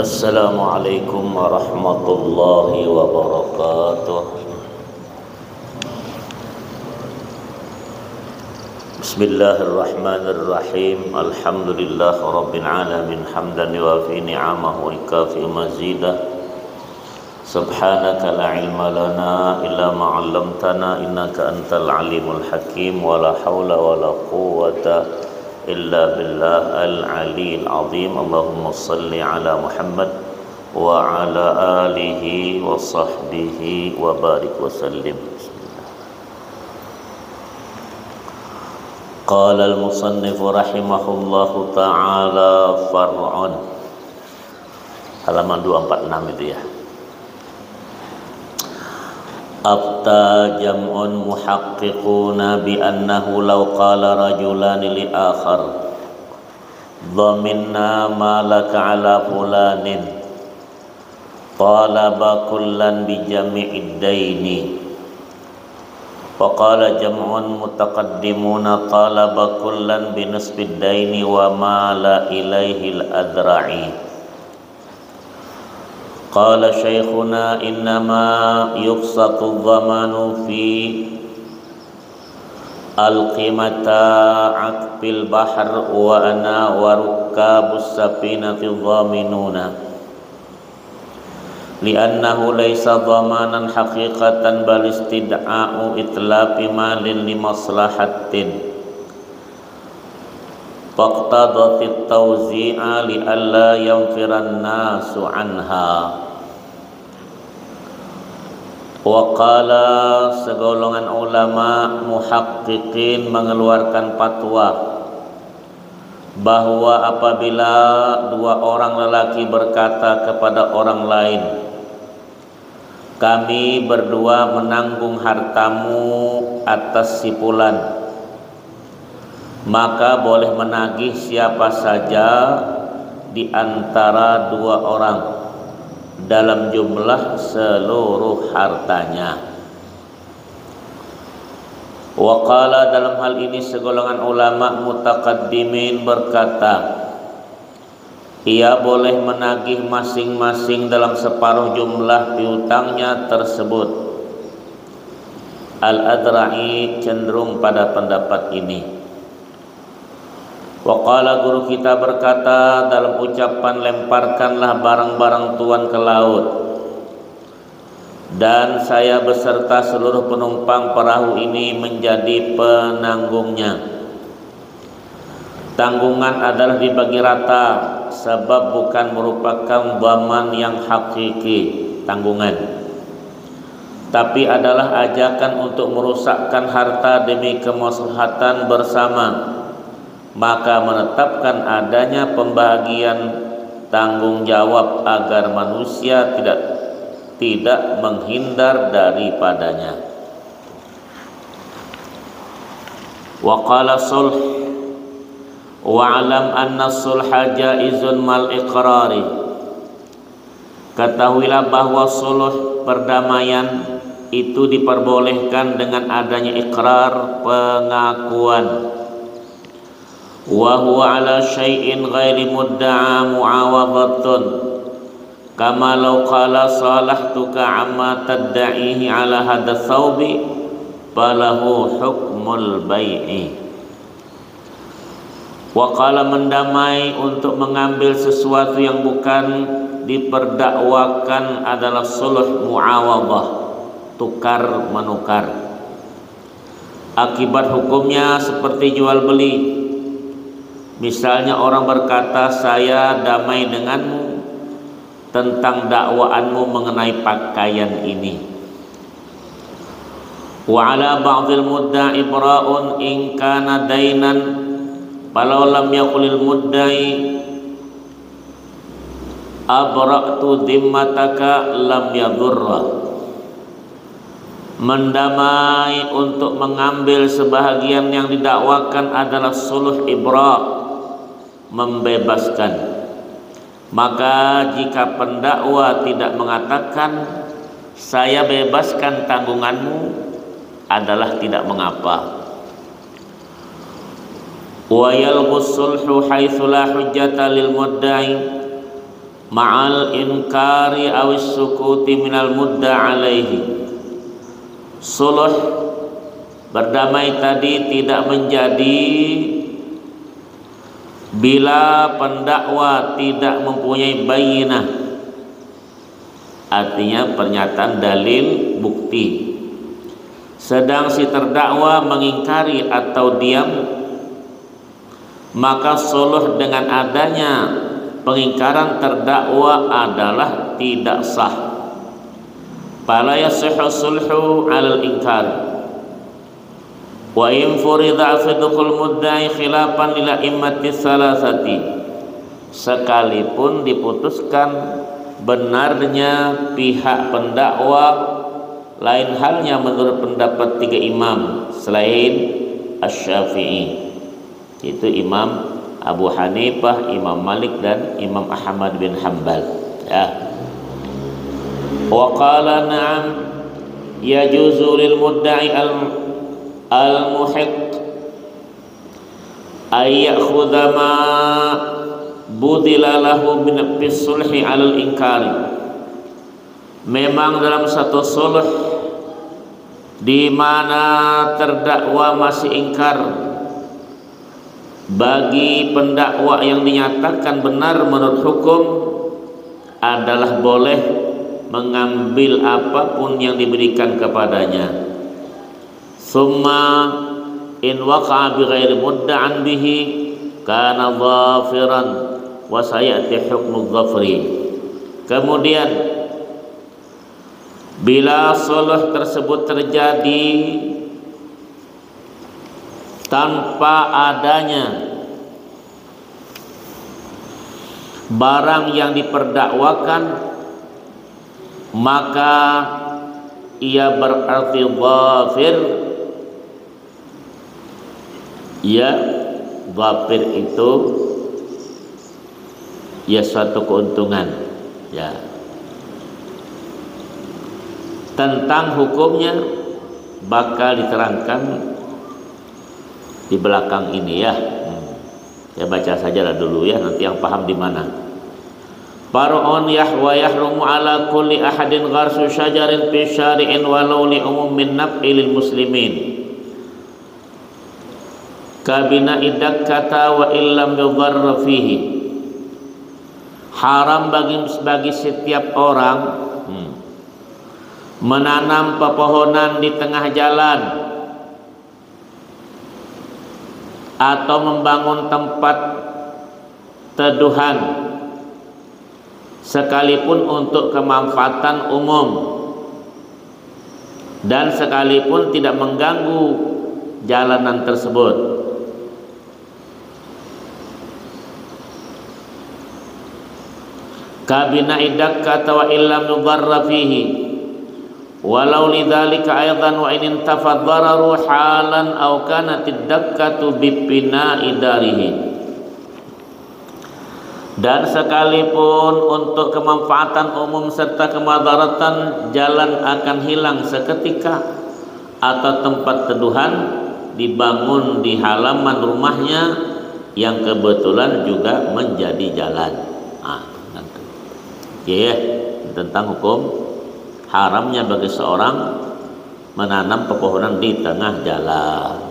Assalamualaikum warahmatullahi wabarakatuh. Bismillahirrahmanirrahim. Alhamdulillah rabbil alamin hamdan yuwafi ni'amahu wa yukafi mazidah. Subhanaka la ilma lana illa ma 'allamtana innaka antal alimul hakim wa la haula wa la quwwata illa billah al-aliyyil azim. Allahumma salli ala Muhammad wa ala alihi wa sahbihi wa barik wa sallim. Qala al-musannif rahimahullahu ta'ala far'un, halaman 246 itu ya. Afta jam'un muhaqqiquna bi annahu law qala rajulan li akhar dhaminna ma laka ala fulanin talaba kullan bi jami'id daini wa qala jam'un mutaqaddimuna talaba kullan bi nisbid daini wa mala ilaihi al-adra'i. Qala syekhuna innama yuqsatu dhamanu fi al-qimata aqbil bahr wa ana wa rukabus safinati dhaminuna li'annahu laysa dhamanan haqiqatan bal istid'a'u itlafi malin li maslahatin faqtadatit tawzi'a li alla yanfiran nasu anha. Wa qala, segolongan ulama muhaqqiqin mengeluarkan fatwa bahwa apabila dua orang lelaki berkata kepada orang lain, kami berdua menanggung hartamu atas si fulan, maka boleh menagih siapa saja di antara dua orang dalam jumlah seluruh hartanya. Wa qala, dalam hal ini segolongan ulama mutaqaddimin berkata, ia boleh menagih masing-masing dalam separuh jumlah piutangnya tersebut. Al-Adra'i cenderung pada pendapat ini. Wa qala, guru kita berkata dalam ucapan lemparkanlah barang-barang tuan ke laut, dan saya beserta seluruh penumpang perahu ini menjadi penanggungnya. Tanggungan adalah dibagi rata, sebab bukan merupakan dhaman yang hakiki tanggungan, tapi adalah ajakan untuk merusakkan harta demi kemaslahatan bersama. Maka menetapkan adanya pembagian tanggung jawab agar manusia tidak menghindar daripadanya. Wa qala sulh wa alam anna sulha jaizun mal iqrari. Ketahuilah bahwa sulh perdamaian itu diperbolehkan dengan adanya ikrar, pengakuan. Wa huwa ala syai'in ghairi mudda'a mu'awadhatun kama law qala salahtuka amma tadda'ihi ala hadha thawbi falahu hukmul bai'i. Wa qala, mendamai untuk mengambil sesuatu yang bukan diperdakwakan adalah sulh mu'awadhah, tukar menukar. Akibat hukumnya seperti jual beli. Misalnya orang berkata, saya damai denganmu tentang dakwaanmu mengenai pakaian ini. Wa ala ba'dil mudda'i ibra'un in kana dainan falau lam yaqulil mudda'i abra'tu dhimmataka lam yadurra. Mendamai untuk mengambil sebahagian yang didakwakan adalah sulh ibra', membebaskan. Maka jika pendakwa tidak mengatakan saya bebaskan tanggunganmu, adalah tidak mengapa. Wa yalghus sulhu haitsu la hujjata lil mudda'i ma'al inkari awis sukuti minal mudda alaihi. Suluh berdamai tadi tidak menjadi bila pendakwa tidak mempunyai bayinah, artinya pernyataan dalil bukti, sedang si terdakwa mengingkari atau diam, maka suluh dengan adanya pengingkaran terdakwa adalah tidak sah. Fala yasihhu sulhu 'alal inkar. Wa in furida afidukul mudda'i khilafan lila immati salasati, sekalipun diputuskan benarnya pihak pendakwa, lain halnya menurut pendapat tiga imam selain Asy-Syafi'i, yaitu Imam Abu Hanifah, Imam Malik dan Imam Ahmad bin Hanbal, ya. Wa qala na'am yajuzu lil mudda'i al-muhiq ay ya'khudha ma budila lahu min sulhi 'alal inkari. Memang dalam satu sulh di mana terdakwa masih ingkar, bagi pendakwa yang dinyatakan benar menurut hukum adalah boleh mengambil apapun yang diberikan kepadanya. Summa in waqa'a bi ghairi mudda'an bihi kana dhafiran wa sayati hukmu dhafri. Kemudian bila suluh tersebut terjadi tanpa adanya barang yang diperdakwakan, maka ia berarti dhafir. Ya, dhafir itu ya suatu keuntungan, ya. Tentang hukumnya bakal diterangkan di belakang ini, ya. Ya baca sajalah dulu, ya, nanti yang paham di mana. Far'un yahwa yahrumu ala kulli ahadin gharsu syajarin fi syari'in walau li umumin naf'il muslimin kabina idakkata wa illam yudharra fihi. Haram bagi setiap orang menanam pepohonan di tengah jalan atau membangun tempat teduhan sekalipun untuk kemanfaatan umum dan sekalipun tidak mengganggu jalanan tersebut. Kabina idakkata wa illam yudharra fihi walau lidzalika aidan wa in intafad dararu halan aw kanat idakkatu bibina'i darihi. Dan sekalipun untuk kemanfaatan umum serta kemadaratan jalan akan hilang seketika atau tempat teduhan dibangun di halaman rumahnya yang kebetulan juga menjadi jalan. Ya, tentang hukum haramnya bagi seorang menanam pepohonan di tengah jalan.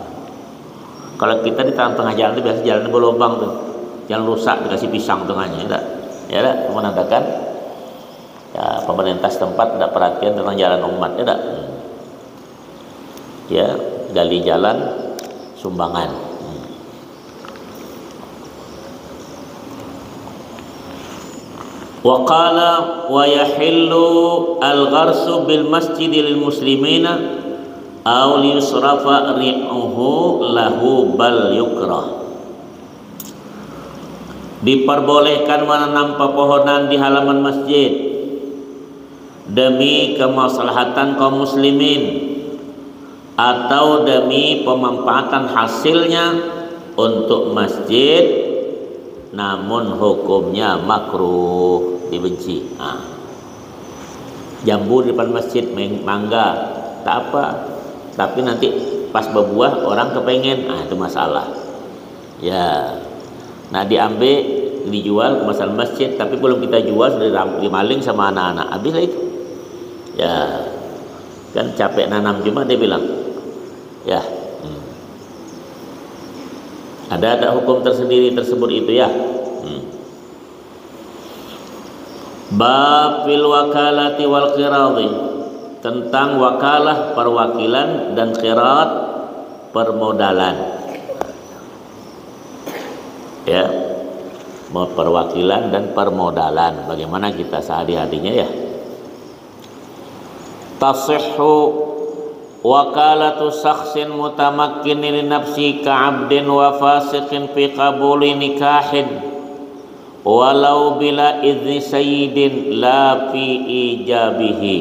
Kalau kita di tengah jalan itu biasa jalannya berlubang tuh, jalan rusak dikasih pisang tengahnya, ya tak, menandakan ya pemerintah setempat tidak perhatian tentang jalan umat, ya tak. Ya, gali jalan sumbangan. Wa qala wa yahillu al-gharsu bil masjid lil muslimina aw yusrafa ri'uhu lahu bal yukrah. Diperbolehkan menanam pepohonan di halaman masjid demi kemaslahatan kaum muslimin atau demi pemanfaatan hasilnya untuk masjid, namun hukumnya makruh, dibenci. Jambu di depan masjid, mangga, tak apa, tapi nanti pas berbuah orang kepengen, itu masalah. Ya, nah diambil dijual ke masalah masjid, tapi belum kita jual sudah dimaling sama anak-anak, habis lah itu. Ya, kan capek nanam cuma dia bilang, ya, ada hukum tersendiri tersebut itu ya. Bab fil wakalati wal qiradi, tentang wakalah perwakilan dan qirat permodalan. Ya, perwakilan dan permodalan, bagaimana kita sehari-harinya ya. Tasihhu wakalatu shakhsin mutamakkinin li nafsi ka'abdin wa fasiqin fi qabuli nikahin walau bila idzni sayyidin la fi ijabihi.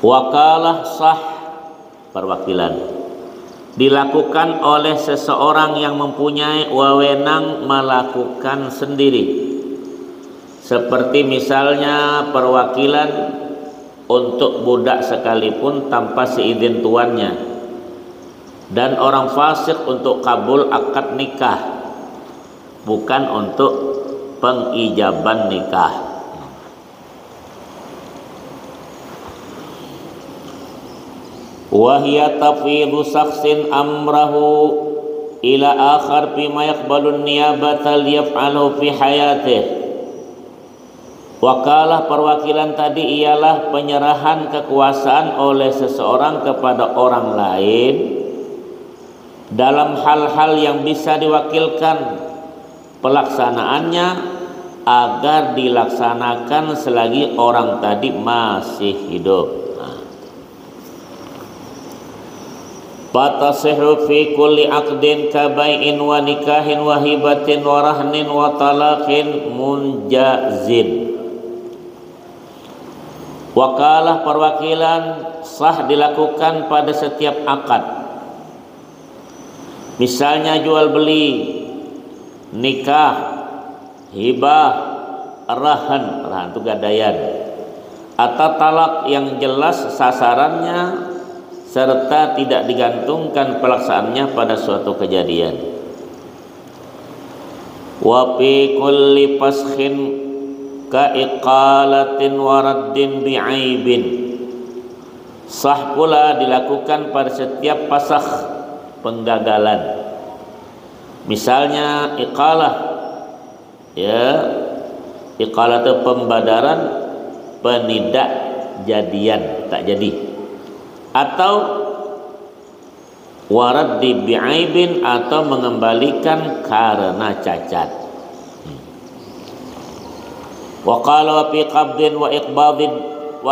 Wakalah sah, perwakilan, dilakukan oleh seseorang yang mempunyai wewenang melakukan sendiri, seperti misalnya perwakilan untuk budak sekalipun tanpa seizin tuannya, dan orang fasik untuk kabul akad nikah, bukan untuk pengijaban nikah. Wahia tafwidhu shakhsin amrahu ila akhar bima yaqbalun niyabata liyaf'alu fi hayatih. Wakalah perwakilan tadi ialah penyerahan kekuasaan oleh seseorang kepada orang lain dalam hal-hal yang bisa diwakilkan pelaksanaannya agar dilaksanakan selagi orang tadi masih hidup. Fatasihu fi kulli aqdin kabai'in wa nikahin wa hibatin wa rahnin wa talaqin munjazin. Wakalah perwakilan sah dilakukan pada setiap akad, misalnya jual beli, nikah, hibah, rahan itu gadaian, atau talak yang jelas sasarannya serta tidak digantungkan pelaksanaannya pada suatu kejadian. Wa fi kulli faskhin ka iqalatin wa raddin bi'aibin, sah pula dilakukan pada setiap pasakh, penggagalan, misalnya iqalah, ya, iqalah itu pembadaran, penidak jadian, tak jadi, atau waraddi bi'aibin, atau mengembalikan karena cacat. Wa qala fi qabdin wa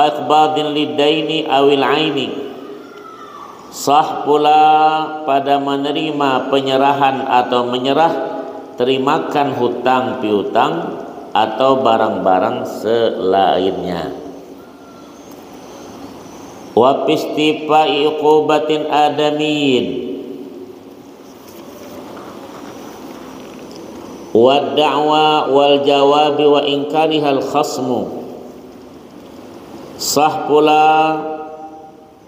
iqbadin lidaini awil aini, sah pula pada menerima penyerahan atau menyerah terimakan hutang piutang atau barang-barang selainnya. Wa pistifai uqubatin adamiyin wa da'wa wal jawabi wa inkarihal khasmu, sah pula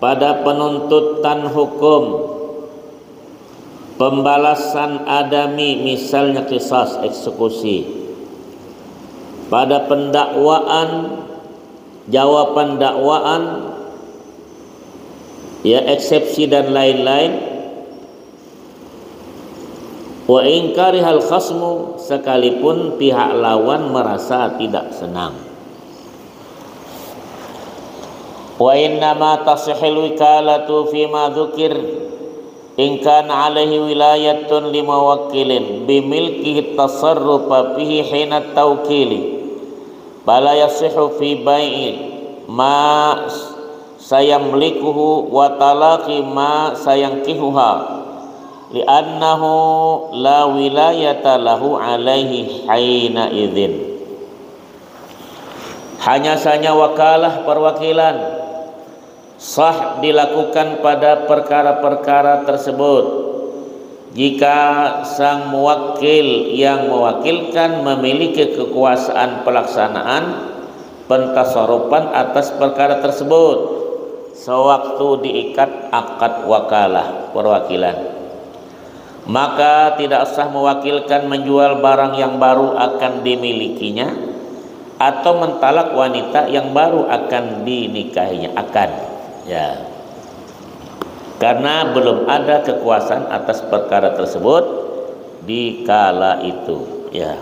pada penuntutan hukum, pembalasan adami, misalnya qisas, eksekusi, pada pendakwaan, jawaban dakwaan, ya, eksepsi dan lain-lain. Wa inkarihal khasmu, sekalipun pihak lawan merasa tidak senang. Wa innama tasihhul wikalatu fima dzukir in kana alaihi wilayatun limuwakkilin bimilkihi tasarrufa fihi hina tawkili bala yasihhu fi bai'i ma sayamlikuhu wa talaqi ma sayankihuha li'annahu la wilayata lahu alaihi haina idzin. Hanya saja wakalah perwakilan sah dilakukan pada perkara-perkara tersebut jika sang muwakkil yang mewakilkan memiliki kekuasaan pelaksanaan pentasarufan atas perkara tersebut sewaktu diikat akad wakalah perwakilan. maka tidak sah mewakilkan menjual barang yang baru akan dimilikinya atau mentalak wanita yang baru akan dinikahinya, akan, ya, karena belum ada kekuasaan atas perkara tersebut di kala itu, ya.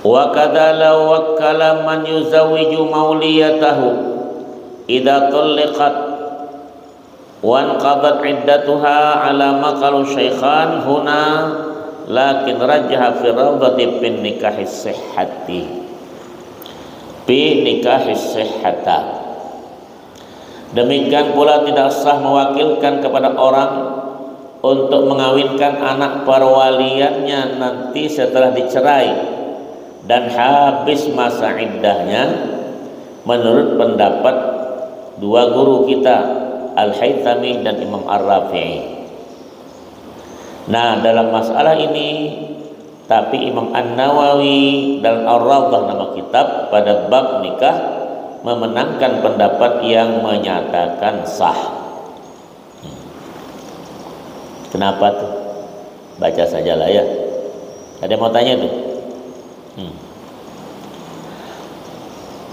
Wa kadza law wakkala man yuzawwiju mauliyatahu idza talaqat wa anqadat iddatuha ala ma qalu syaikhan huna lakin rajjaha fi rawdati bin nikahis sihhati bi nikahis sihhata. Demikian pula tidak sah mewakilkan kepada orang untuk mengawinkan anak perwaliannya nanti setelah dicerai dan habis masa iddahnya, menurut pendapat dua guru kita, Al-Haythami dan Imam Ar-Rafi'i. Nah, dalam masalah ini, tapi Imam An-Nawawi dalam Ar-Rawdah, nama kitab, pada bab nikah memenangkan pendapat yang menyatakan sah. Kenapa tuh? Baca sajalah ya. Ada yang mau tanya tuh?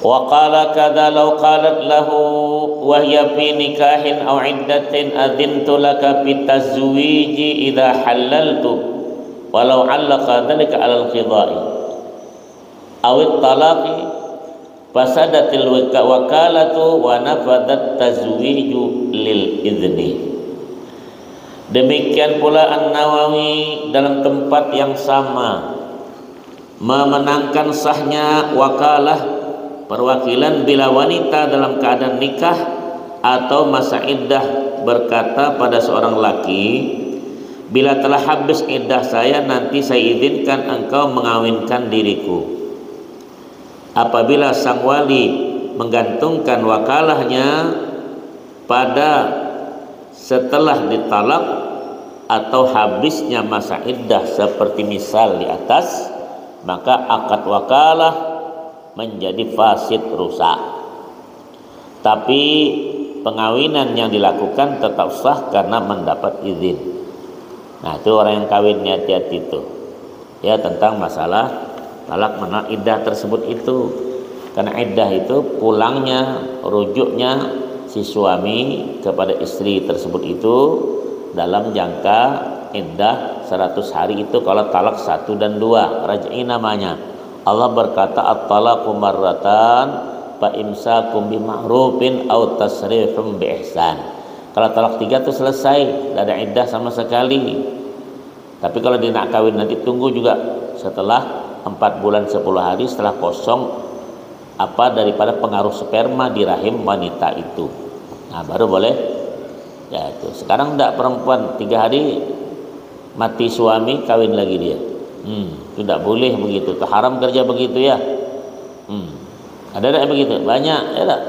Wa qala kadza law qalat lahu wa hiya fi nikahin aw iddatin adintu laka bi tazwiji idza halaltu walau 'allaqa dhalika 'ala al-qidha'i aw at-talaqi fasadatil wakalatu wa nafadat tazwiju lil idzni. Demikian pula An-Nawawi dalam tempat yang sama memenangkan sahnya wakalah, perwakilan bila wanita dalam keadaan nikah atau masa iddah berkata pada seorang laki, bila telah habis iddah saya, nanti saya izinkan engkau mengawinkan diriku. Apabila sang wali menggantungkan wakalahnya pada setelah ditalak atau habisnya masa iddah seperti misal di atas, maka akad wakalah menjadi fasid, rusak. Tapi pengawinan yang dilakukan tetap sah karena mendapat izin. Nah, itu orang yang kawinnya hati-hati itu, ya, tentang masalah talak menolak iddah tersebut itu. Karena iddah itu pulangnya, rujuknya si suami kepada istri tersebut itu dalam jangka iddah 100 hari itu kalau talak 1 dan 2, raj'i namanya. Allah berkata at-talaqu marratan fa imsakum bima'rufin aw tasrihum bi ihsan. Kalau talak 3 itu selesai, tidak ada iddah sama sekali. Tapi kalau dia nak kawin nanti tunggu juga setelah 4 bulan 10 hari setelah kosong daripada pengaruh sperma di rahim wanita itu. Nah, baru boleh. Ya, itu. Sekarang tidak, perempuan 3 hari mati suami kawin lagi dia. Tidak boleh begitu. Itu haram kerja begitu ya. Ada tak begitu? Banyak ya tak?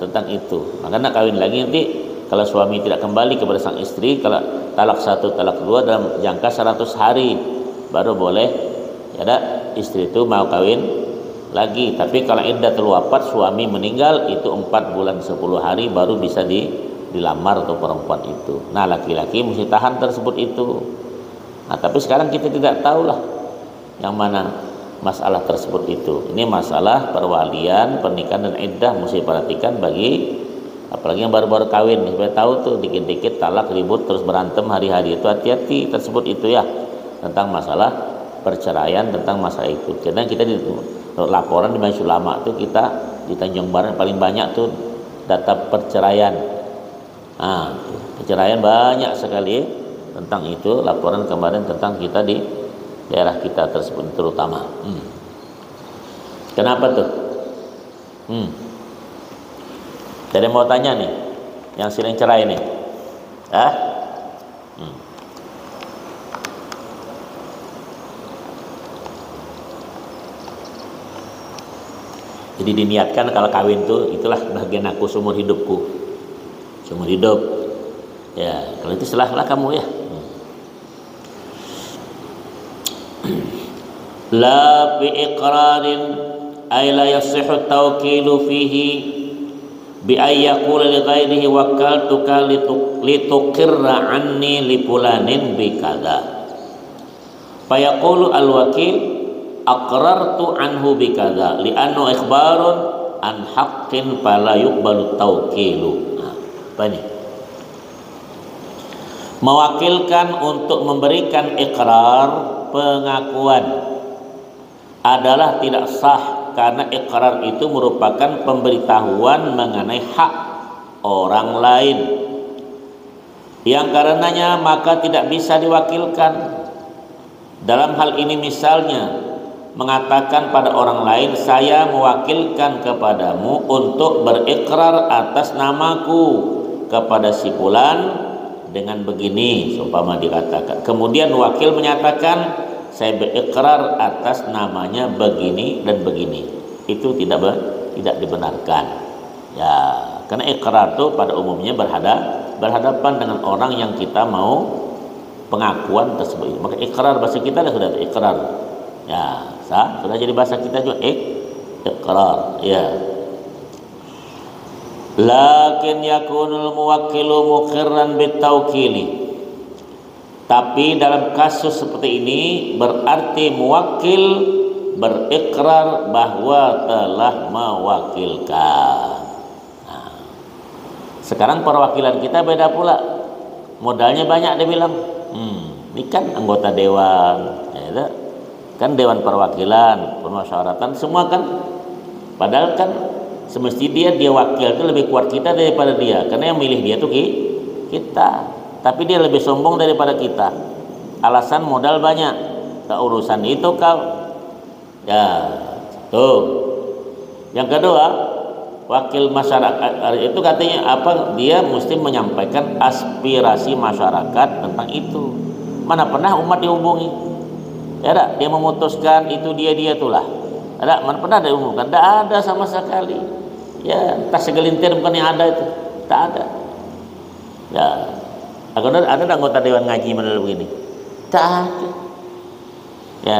Tentang itu. Maka nak kawin lagi nanti kalau suami tidak kembali kepada sang istri, kalau talak 1 talak 2 dalam jangka 100 hari baru boleh ya tak? Istri itu mau kawin lagi. Tapi kalau iddah wafat suami meninggal itu 4 bulan 10 hari baru bisa dilamar atau perempuan itu. Nah, laki-laki mesti tahan tersebut itu. Nah, tapi sekarang kita tidak tahulah yang mana masalah tersebut itu. Ini masalah perwalian, pernikahan dan iddah mesti perhatikan bagi apalagi yang baru-baru kawin, supaya tahu tuh dikit-dikit talak, ribut, terus berantem hari-hari itu. Hati-hati tersebut itu ya, tentang masalah perceraian, tentang masalah itu. Karena kita di laporan di Majelis Ulama itu kita di Tanjung Barat paling banyak tuh data perceraian. Perceraian banyak sekali tentang itu, laporan kemarin tentang kita di daerah kita tersebut terutama. Kenapa tuh? Jadi mau tanya nih, yang sering cerai nih, Jadi diniatkan kalau kawin tuh itulah bagian aku seumur hidupku, seumur hidup. Ya, kalau itu silahlah kamu ya. La bi iqrarin ay la yasihhu tawkilu fihi bi ayyaqula li ghairihi wakkaltuka lituqirra anni li fulanin bi kadza. Fayaqulu al-wakil aqrartu anhu bi kadza li'annahu ikhbarun an haqqin fala yuqbalu tawkilu. Nah, apa ini? Mewakilkan untuk memberikan ikrar, pengakuan adalah tidak sah karena ikrar itu merupakan pemberitahuan mengenai hak orang lain yang karenanya maka tidak bisa diwakilkan. Dalam hal ini misalnya mengatakan pada orang lain, saya mewakilkan kepadamu untuk berikrar atas namaku kepada si fulan dengan begini, seumpama dikatakan. Kemudian wakil menyatakan, saya berikrar atas namanya begini dan begini. Itu tidak dibenarkan. Ya, karena ikrar itu pada umumnya berhadapan dengan orang yang kita mau pengakuan tersebut. Maka ikrar bahasa kita sudah ikrar. Ya, sah, sudah jadi bahasa kita juga ikrar. Ya. Lakin yakunul muwakkilu muqirran bitawkili. Tapi dalam kasus seperti ini berarti muwakil berikrar bahwa telah mewakilkan. Nah, sekarang perwakilan kita beda pula. Modalnya banyak dia bilang. Ini kan anggota dewan, ya, kan dewan perwakilan, permusyawaratan semua kan. Padahal kan semestinya dia wakil itu lebih kuat kita daripada dia, karena yang milih dia tuh kita. Tapi dia lebih sombong daripada kita. Alasan modal banyak. Keurusan itu kau. Ya, tuh. Yang kedua, wakil masyarakat itu katanya apa? Dia mesti menyampaikan aspirasi masyarakat tentang itu. Mana pernah umat dihubungi? Ya tak? Dia memutuskan itu dia itulah. Ada mana pernah diumumkan? Tidak ada sama sekali. Ya, tak segelintir bukan yang ada itu. Tak ada. Ya, ada anggota dewan ngaji menurut begini. Tak ada. Ya,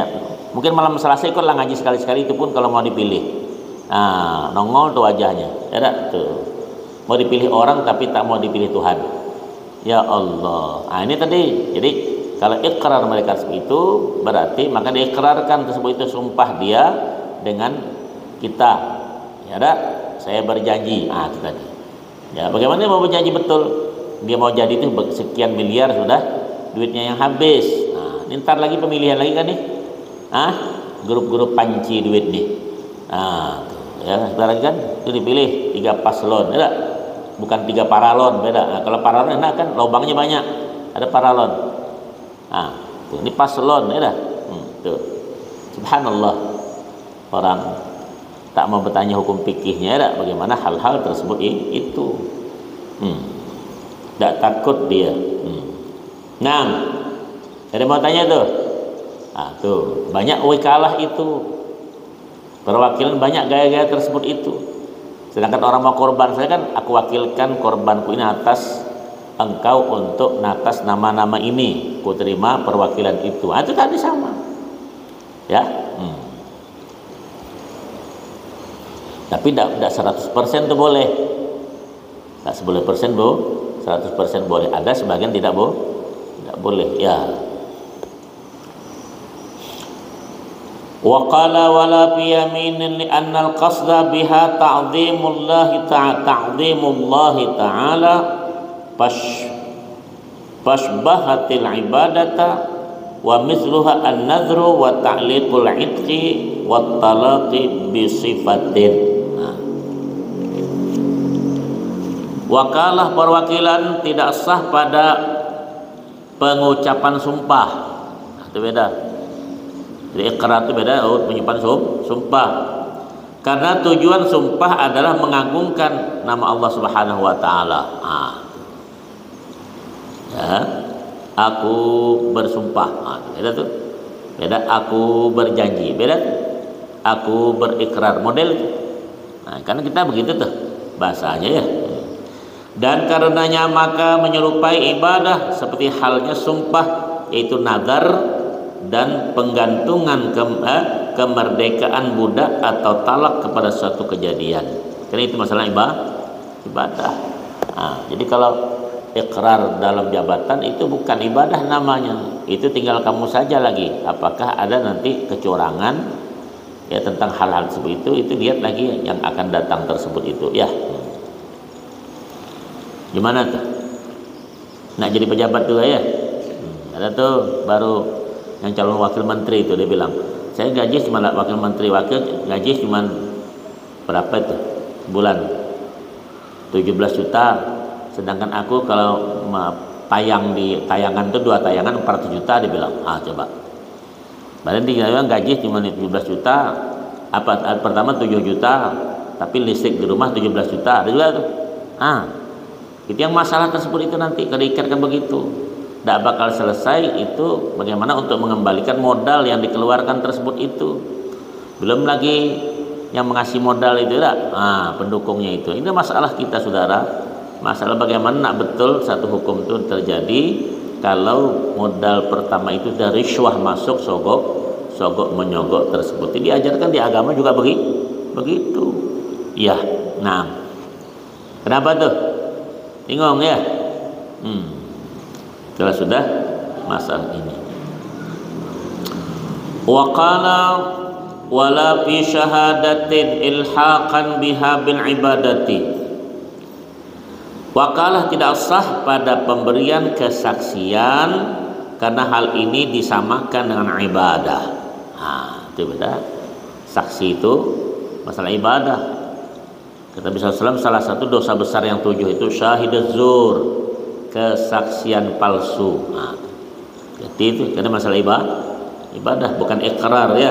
mungkin malam Selasa ikutlah ngaji sekali-sekali, itu pun kalau mau dipilih. Nah, nongol tuh wajahnya. Ya tak? Tuh. Mau dipilih orang tapi tak mau dipilih Tuhan. Ya Allah. Nah, ini tadi. Jadi kalau ikrar mereka seperti itu, berarti maka diikrarkan tersebut itu sumpah dia dengan kita. Ya tak? Saya berjanji. Ah, itu tadi. Ya, bagaimana dia mau berjanji betul? Dia mau jadi itu sekian miliar sudah duitnya yang habis. Nah, ini ntar lagi pemilihan lagi kan nih. Grup-grup panci duit nih. Nah, ya sekarang kan itu dipilih 3 paslon, ya, bukan 3 paralon, beda. Nah, kalau paralon enak kan lubangnya banyak, ada paralon. Nah, tuh, ini paslon, ya, tuh. Subhanallah, orang tak mau bertanya hukum fikihnya, ya, bagaimana hal-hal tersebut itu. Tak takut dia. Nah, ada mau tanya tuh. Ah, tuh banyak wikalah itu. Perwakilan banyak gaya-gaya tersebut itu. Sedangkan orang mau korban, saya kan aku wakilkan korbanku ini atas engkau untuk atas nama-nama ini, ku terima perwakilan itu. Ah, itu tadi sama. Ya. Tapi tidak 100% itu boleh. Tak 10% 100% boleh. Ada sebagian tidak boleh. Ya. Wa qala wala fi yaminin li anna al-qasda biha ta'dhimullah ta'ala fashbahatil ibadata wa mithluha an-nadhru wa ta'liqul 'itqi wa talaqi bi sifatin. Wakalah perwakilan tidak sah pada pengucapan sumpah. Itu beda. Jadi ikrar itu beda, pengucapan sumpah. Karena tujuan sumpah adalah mengagungkan nama Allah Subhanahu wa taala. Ya. Aku bersumpah. Beda tuh. Beda aku berjanji. Beda tuh. Aku berikrar, model itu. Nah, karena kita begitu tuh bahasanya ya. Dan karenanya maka menyerupai ibadah seperti halnya sumpah, yaitu nazar dan penggantungan kemerdekaan budak atau talak kepada suatu kejadian. Karena itu masalah ibadah. Nah, jadi kalau ikrar dalam jabatan itu bukan ibadah namanya, itu tinggal kamu saja lagi apakah ada nanti kecurangan ya tentang hal-hal seperti itu lihat lagi yang akan datang tersebut itu ya. Gimana tuh? Nak jadi pejabat juga ya? Ada tuh baru yang calon wakil menteri itu dia bilang, saya gaji cuma wakil menteri, gaji cuma berapa itu bulan 17 juta, sedangkan aku kalau tayang di tayangan itu 2 tayangan 400 juta dia bilang. Coba padahal dia bilang gaji cuma 17 juta, pertama 7 juta tapi listrik di rumah 17 juta, ada juga tuh. Itu yang masalah tersebut itu nanti kalau diikatkan begitu tidak bakal selesai. Itu bagaimana untuk mengembalikan modal yang dikeluarkan tersebut itu, belum lagi yang mengasih modal itu pendukungnya itu. Ini masalah kita saudara, masalah bagaimana nak betul satu hukum itu terjadi kalau modal pertama itu dari risyuah masuk sogok menyogok tersebut. Ini diajarkan di agama juga begitu ya. Nah, kenapa tuh bingung ya? Kalau sudah masalah ini. Wa qala wala fi syahadatin ilhaqan biha bil ibadati. Wakalah tidak sah pada pemberian kesaksian karena hal ini disamakan dengan ibadah. Itu beda. Saksi itu masalah ibadah. Kata Nabi SAW, salah satu dosa besar yang 7 itu syahiduz zur, kesaksian palsu. Jadi itu karena masalah ibadah bukan ikrar ya.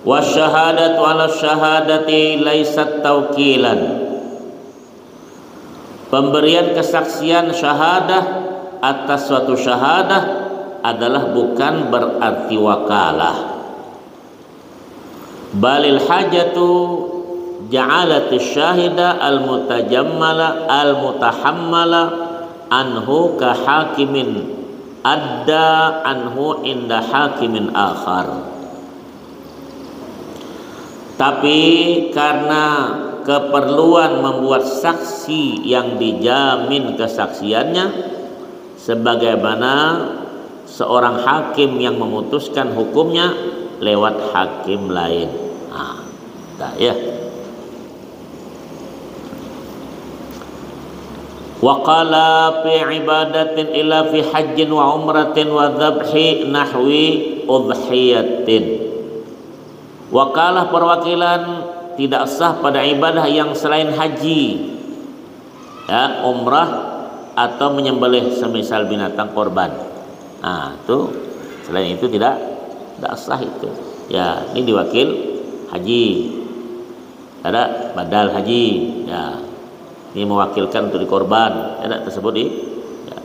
Wa syahadatu ala syahadati laisat taukilan. Pemberian kesaksian syahadah atas suatu syahadah adalah bukan berarti wakalah. Balil hajatu ja'alatis syahida al-mutajammala al-mutahammala anhu ka hakimin adda anhu inda hakimin akhar. Tapi karena keperluan membuat saksi yang dijamin kesaksiannya, sebagaimana seorang hakim yang memutuskan hukumnya lewat hakim lain. Ya. Wa qala fi ibadatin illa fi hajjin wa umratin wa dzabhi nahwi udhiyatin. Wakalah perwakilan tidak sah pada ibadah yang selain haji ya, umrah atau menyembelih semisal binatang korban. Itu selain itu tidak sah itu. Ya, ini diwakil haji. Ada badal haji ya. Ini mewakilkan untuk dikorban, ada tersebut di ya.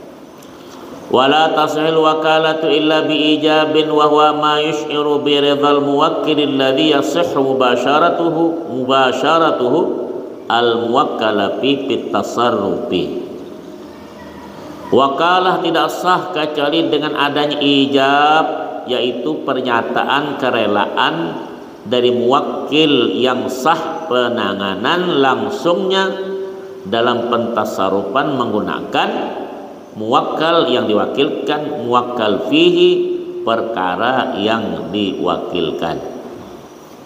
Wala tasihul wakalatu illa bi ijabin wa huwa ma yush'iru bi ridhal muwakkil alladhi yasihhu mubasharatuhu al muwakkala fi tasarrufi. Wakalah tidak sah kecuali dengan adanya ijab, yaitu pernyataan kerelaan dari muwakkil yang sah penanganan langsungnya dalam pentasarufan menggunakan muwakkal yang diwakilkan, muwakkal fihi perkara yang diwakilkan.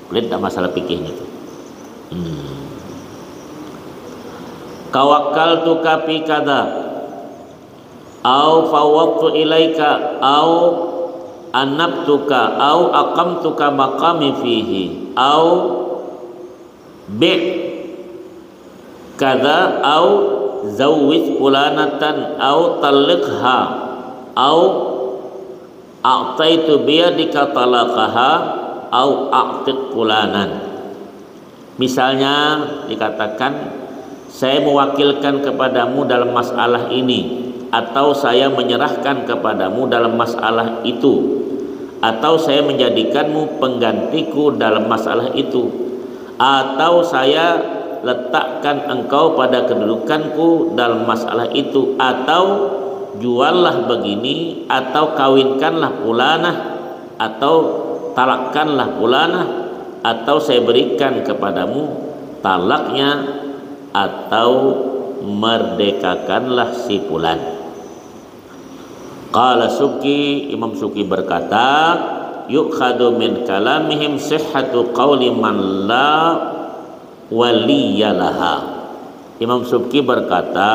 Lihat masalah fikihnya itu. Kawakkaltuka fi kadza au fawwadtu ilaika au anabtuka au aqamtuka maqami fihi au bi' kada au zawwij fulanatan au talliqha au a'taitu biyadika talaqaha au a'tiq fulanan. Misalnya dikatakan saya mewakilkan kepadamu dalam masalah ini, atau saya menyerahkan kepadamu dalam masalah itu, atau saya menjadikanmu penggantiku dalam masalah itu, atau saya letakkan engkau pada kedudukanku dalam masalah itu, atau juallah begini, atau kawinkanlah fulanah, atau talakkanlah fulanah, atau saya berikan kepadamu talaknya, atau merdekakanlah si fulan. Qala Subki, Imam Subki berkata, yukhadu min kalamihim sihhatu qawli man la waliyalaha. Imam Subki berkata,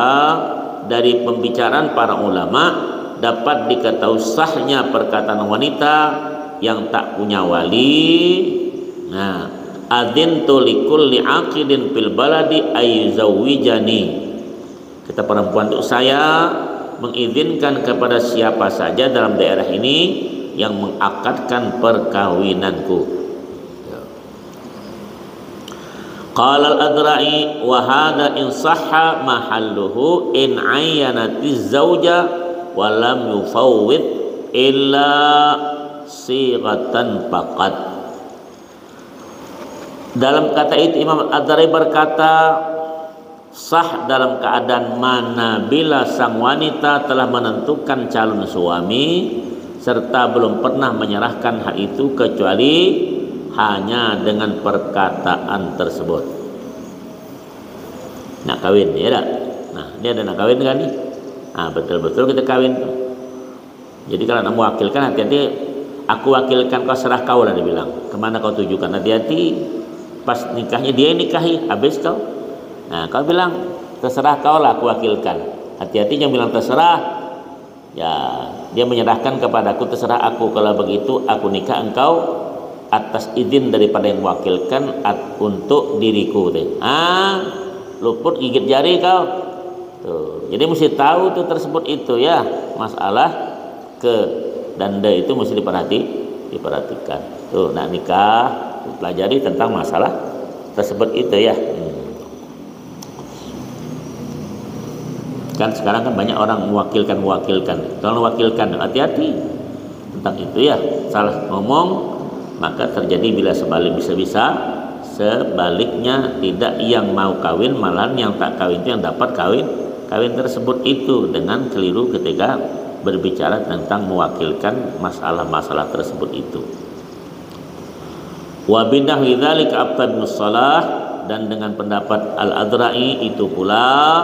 dari pembicaraan para ulama dapat diketahui sahnya perkataan wanita yang tak punya wali. Nah, adintu likulli aqidin fil baladi ayyuzawijani. Kata perempuan itu, saya mengizinkan kepada siapa saja dalam daerah ini yang mengakadkan perkawinanku. Qala al-Adra'i wa hadha in sahha mahalluhu in ayyanatiz zauja wa lam yufawwid illa sighatan faqat. Dalam kata itu Imam Al-Adra'i berkata, sah dalam keadaan mana bila sang wanita telah menentukan calon suami serta belum pernah menyerahkan hal itu kecuali hanya dengan perkataan tersebut. Nak kawin ya tak? Nah, dia ada nak kawin kan nih? Nah, betul-betul kita kawin. Jadi kalau nak mewakilkan, hati-hati. Aku wakilkan, kau serah kau lah, dia bilang. Kemana kau tujukan? Hati-hati. Pas nikahnya dia nikahi, habis kau. Nah, kau bilang terserah kau lah, aku wakilkan. Hati-hati yang bilang terserah, ya dia menyerahkan kepadaku, terserah aku. Kalau begitu aku nikah engkau atas izin daripada yang mewakilkan untuk diriku. Luput gigit jari kau. Tuh. Jadi mesti tahu tuh tersebut itu ya, masalah ke dan de itu mesti diperhatikan. Tuh, nak nikah pelajari tentang masalah tersebut itu ya. Kan sekarang kan banyak orang mewakilkan. Kalau mewakilkan hati-hati tentang itu ya. Salah ngomong maka terjadi bila bisa sebaliknya, tidak yang mau kawin malahan yang tak kawin itu yang dapat kawin tersebut itu dengan keliru ketika berbicara tentang mewakilkan masalah-masalah tersebut itu. Wa bidahwi dzalika Ibnu Salah, dan dengan pendapat Al-Adra'i itu pula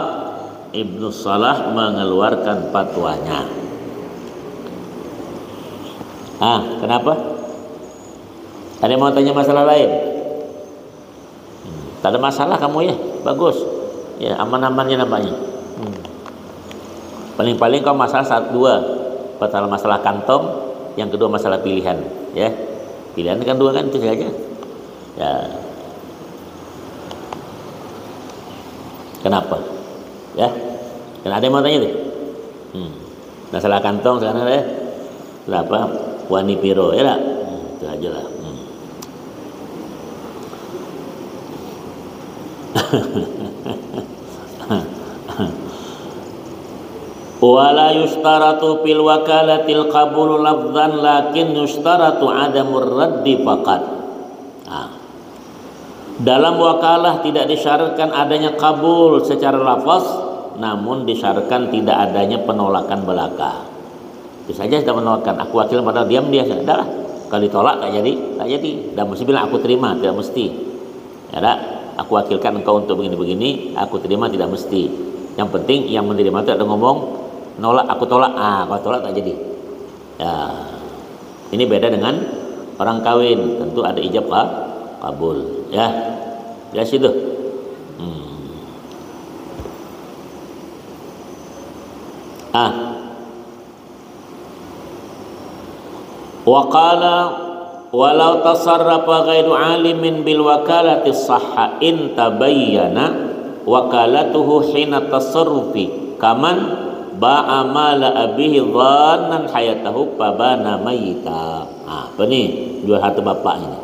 Ibnu Salah mengeluarkan fatwanya. Kenapa? Ada yang mau tanya masalah lain? Tak ada masalah kamu ya, bagus. Ya, aman-amannya namanya. Paling-paling kau masalah 1-2. Pertama masalah kantong, yang kedua masalah pilihan, ya. Pilihan kan 2 kan, itu saja. Ya. Kenapa? Ya, kan ada yang mau tanya tuh. Masalah kantong sekarang ya. Berapa? Wani piro ya tak? Itu aja lah. Wala yustaratu fil wakalatil qabul lafzan lakin yustaratu adamur raddi faqat. Dalam wakalah tidak disyaratkan adanya kabul secara lafaz, namun disyaratkan tidak adanya penolakan belaka. Bisa saja kita menolakkan, aku wakil padahal diam dia, sudah lah. Kalau ditolak tak jadi. Dan mesti bilang aku terima, tidak mesti. Ya tak? Aku wakilkan engkau untuk begini-begini, aku terima tidak mesti. Yang penting yang menerima itu ada ngomong nolak, aku tolak. Kalau tolak tak jadi. Ya. Ini beda dengan orang kawin, tentu ada ijab kabul. Ya. Jelas itu. Wa qala walau tasarrafa ghairu alimin bil wakalati sahha in tabayyana wakalatuhu hina tasarrufi kaman ba'a mala abihi dhannan hayatahu pabana mayyita. Apa nih jual harta bapak ini?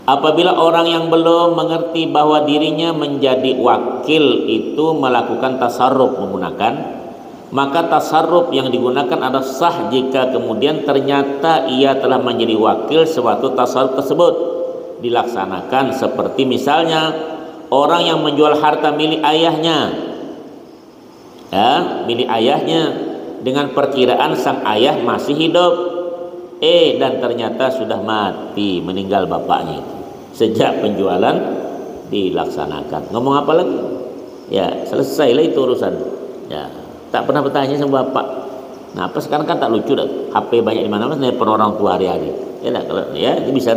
Apabila orang yang belum mengerti bahwa dirinya menjadi wakil itu melakukan tasarruf menggunakan, maka tasarruf yang digunakan adalah sah jika kemudian ternyata ia telah menjadi wakil suatu tasarruf tersebut dilaksanakan, seperti misalnya orang yang menjual harta milik ayahnya, milik ayahnya dengan perkiraan sang ayah masih hidup, dan ternyata sudah mati, meninggal bapaknya itu sejak penjualan dilaksanakan. Ngomong apa lagi? Ya, selesailah itu urusan. Ya, tak pernah bertanya sama bapak. Nah, apa sekarang kan tak lucu dah. HP banyak di mana-mana, nelpon orang tua hari-hari. Ya, tak, kalau ya itu bisa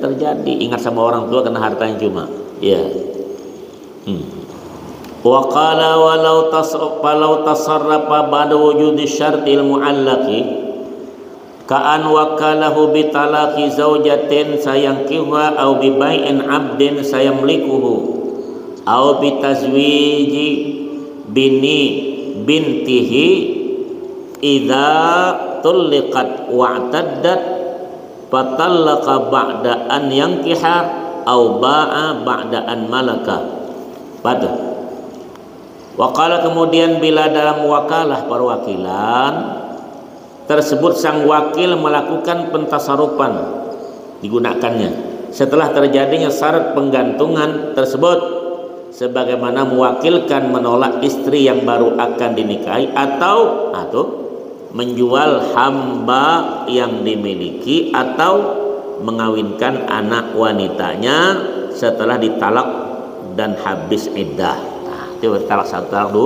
terjadi. Ingat sama orang tua karena hartanya cuma. Ya. Wa qala walau tasarrafa ba'da wujudi syartil mu'allaqi ka'an wakalahu bi talaqi zaujatin sayankihuha au bi bai'in 'abdin sayamlikuhu au bi tazwiji bintihi idza tulliqat wa'taddat fatallaqa ba'da an yankiha au ba'a ba'da an malaka. Betul. Waqala kemudian bila dalam wakalah perwakilan tersebut sang wakil melakukan pentasarupan digunakannya setelah terjadinya syarat penggantungan tersebut sebagaimana mewakilkan menolak istri yang baru akan dinikahi atau menjual hamba yang dimiliki atau mengawinkan anak wanitanya setelah ditalak dan habis iddah. Itu talak satu,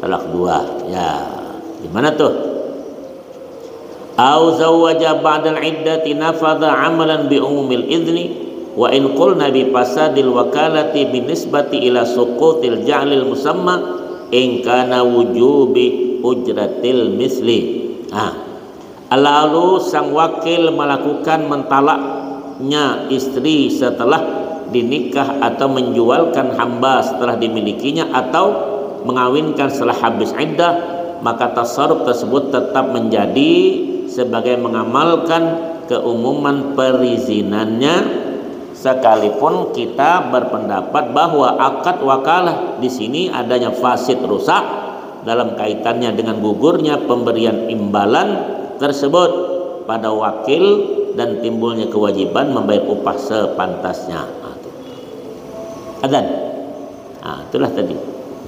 talak dua. Ya, gimana tuh? Au zawwaja ba'dal iddati nafadha 'amalan bi umumil idzni wa in qulna bi fasadil wakalati binisbati ila suqutil ja'lil musamma in kana wujubi ujratil misli. Lalu sang wakil melakukan mentalaknya istri setelah dinikah atau menjualkan hamba setelah dimilikinya atau mengawinkan setelah habis iddah, maka tasarruf tersebut tetap menjadi sebagai mengamalkan keumuman perizinannya sekalipun kita berpendapat bahwa akad wakalah di sini adanya fasid rusak dalam kaitannya dengan gugurnya pemberian imbalan tersebut pada wakil dan timbulnya kewajiban membayar upah sepantasnya. Adzan. Itulah tadi.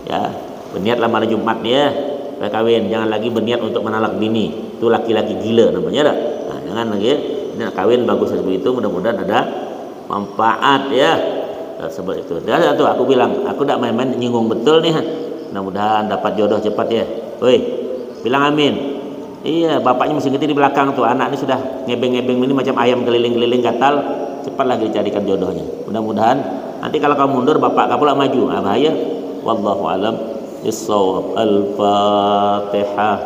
Ya, berniatlah malam Jumat dia kawin, jangan lagi berniat untuk menalak bini. Itu laki-laki gila namanya dah. Jangan lagi nak kawin bagus seperti itu, mudah-mudahan ada manfaat ya. Sebab itu. Dan satu aku bilang, aku tak main-main nyinggung betul nih. Mudah-mudahan dapat jodoh cepat ya. Woi, bilang amin. Iya, bapaknya mesti ngerti di belakang tuh. Anak ini sudah ngebeng-ngebeng ini macam ayam keliling-keliling gatal. Cepatlah dicarikan jodohnya. Mudah-mudahan nanti kalau kamu mundur bapak kamu pula maju. Bahaya. Wallahu alam bissawab. Al-Fatihah.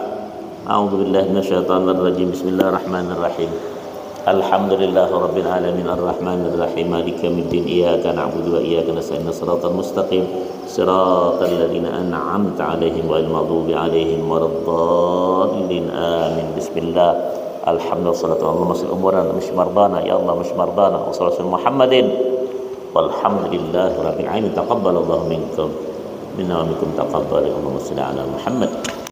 A'udzubillahi minasyaitonir rajim. Bismillahirrahmanirrahim. Alhamdulillahirabbil alamin arrahmanir rahim maliki yaumiddin iyyaka na'budu wa iyyaka nasta'in shiratal mustaqim shiratal ladzina an'amta 'alaihim ghairil maghdubi 'alaihim waladdallin amin. Bismillah. Alhamdulillah salatu Allahumma salli umuran mardana ya Allah mardana wa sallallahu Muhammadin walhamdulillahi rabbil alamin. Taqabbalallahu minkum minna wa minkum taqabbal. Allahumma salli ala Muhammad.